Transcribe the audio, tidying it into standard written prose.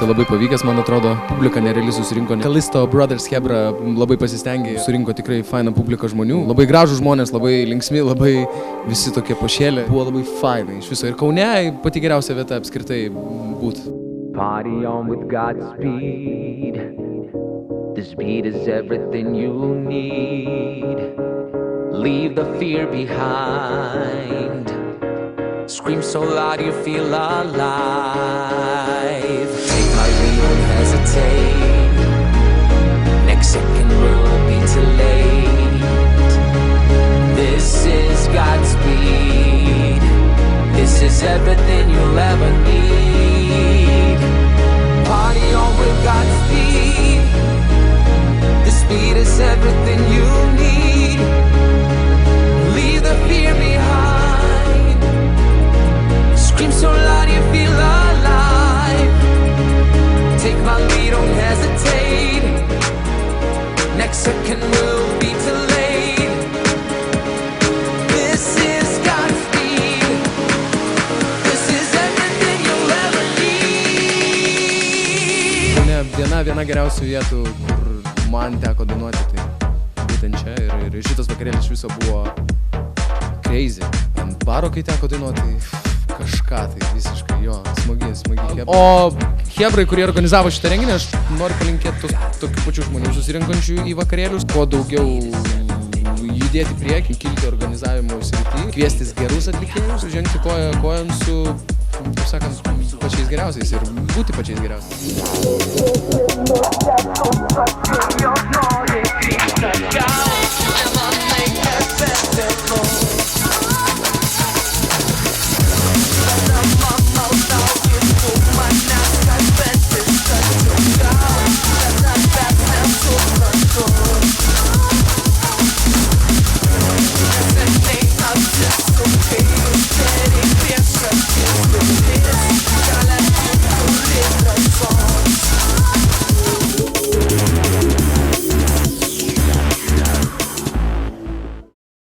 labai pavykęs, man atrodo. Publika nerealiai susirinko. Kalisto Brothers Hebra labai pasistengė, surinko tikrai fainą publiką žmonių. Labai gražų žmonės, labai linksmi, labai visi tokie pašėlė. Buvo labai fainai iš viso. Ir Kaune pati geriausia vieta apskritai būti. Party on with Godspeed. This beat is everything you need. Leave the fear behind. Scream so loud you feel alive. Take my lead, don't hesitate. Next second will be too late. This is Godspeed. This is everything you'll ever need. Party on with Godspeed. This beat is everything you need. Leave the fear behind. Scream so loud you feel alive. Take my lead, don't hesitate. Next second will be too late. This is Godspeed. This is everything you'll ever need. Viena geriausių vietų, kur man teko dainuoti, tai būtent čia. Ir šitas vakarėlis viso buvo crazy. Ant baro, kai teko dainuoti, kažką tai visiškai jo, smagi hebra. O hebrai, kurie organizavo šitą renginį, aš noriu palinkėti tokių pačių žmonių susirinkančių į vakarėlius, kuo daugiau judėti priekį, kilti organizavimo srity, kviestis gerus atlikėjus, žengti koją kojon su, kaip sakant, pačiais geriausiais ir būti pačiais geriausiais.